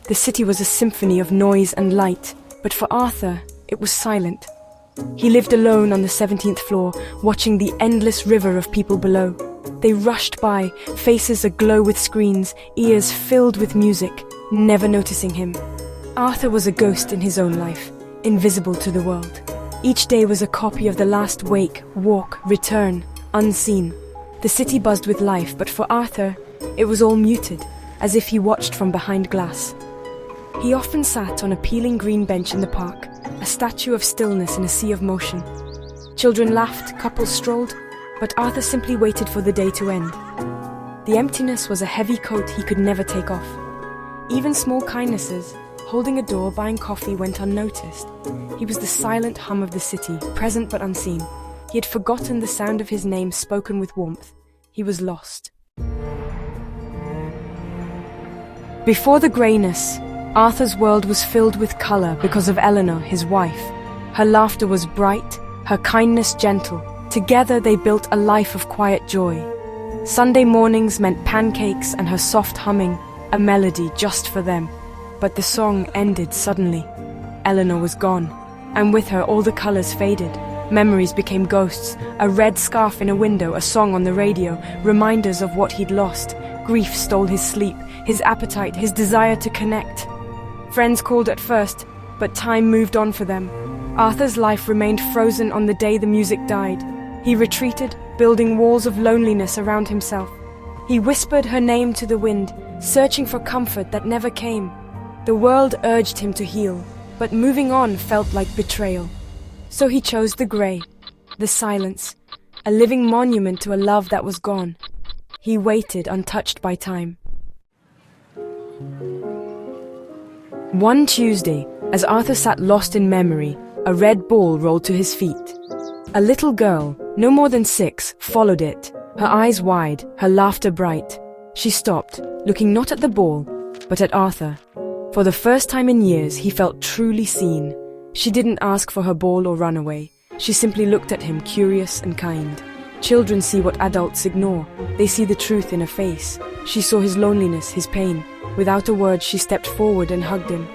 The city was a symphony of noise and light, but for Arthur, it was silent. He lived alone on the 17th floor, watching the endless river of people below. They rushed by, faces aglow with screens, ears filled with music, never noticing him. Arthur was a ghost in his own life, invisible to the world. Each day was a copy of the last wake, walk, return, unseen. The city buzzed with life, but for Arthur, it was all muted, as if he watched from behind glass. He often sat on a peeling green bench in the park, a statue of stillness in a sea of motion. Children laughed, couples strolled, but Arthur simply waited for the day to end. The emptiness was a heavy coat he could never take off. Even small kindnesses, holding a door, buying coffee, went unnoticed. He was the silent hum of the city, present but unseen. He had forgotten the sound of his name spoken with warmth. He was lost. Before the greyness, Arthur's world was filled with colour because of Eleanor, his wife. Her laughter was bright, her kindness gentle. Together they built a life of quiet joy. Sunday mornings meant pancakes and her soft humming, a melody just for them. But the song ended suddenly. Eleanor was gone, and with her all the colours faded. Memories became ghosts, a red scarf in a window, a song on the radio, reminders of what he'd lost. Grief stole his sleep, his appetite, his desire to connect. Friends called at first, but time moved on for them. Arthur's life remained frozen on the day the music died. He retreated, building walls of loneliness around himself. He whispered her name to the wind, searching for comfort that never came. The world urged him to heal, but moving on felt like betrayal. So he chose the grey, the silence, a living monument to a love that was gone. He waited, untouched by time. One Tuesday, as Arthur sat lost in memory, a red ball rolled to his feet. A little girl, no more than 6, followed it, her eyes wide, her laughter bright. She stopped, looking not at the ball, but at Arthur. For the first time in years, he felt truly seen. She didn't ask for her ball or run away. She simply looked at him, curious and kind. Children see what adults ignore. They see the truth in a face. She saw his loneliness, his pain. Without a word, she stepped forward and hugged him.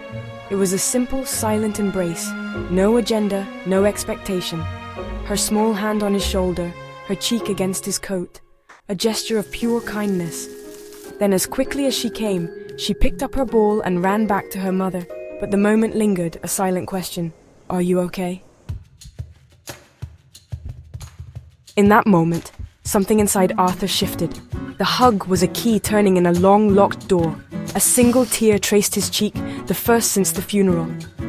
It was a simple, silent embrace. No agenda, no expectation. Her small hand on his shoulder, her cheek against his coat. A gesture of pure kindness. Then, as quickly as she came, she picked up her ball and ran back to her mother. But the moment lingered, a silent question. "Are you okay?" In that moment, something inside Arthur shifted. The hug was a key turning in a long, locked door. A single tear traced his cheek, the first since the funeral.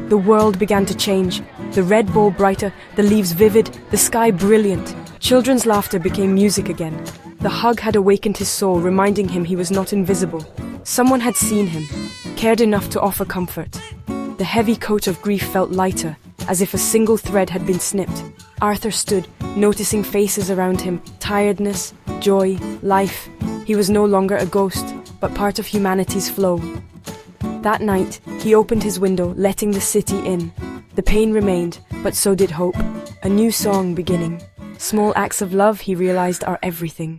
The world began to change. The red ball brighter, the leaves vivid, the sky brilliant. Children's laughter became music again. The hug had awakened his soul, reminding him he was not invisible. Someone had seen him, cared enough to offer comfort. The heavy coat of grief felt lighter, as if a single thread had been snipped. Arthur stood, noticing faces around him, tiredness, joy, life. He was no longer a ghost, but part of humanity's flow. That night, he opened his window, letting the city in. The pain remained, but so did hope. A new song beginning. Small acts of love, he realized, are everything.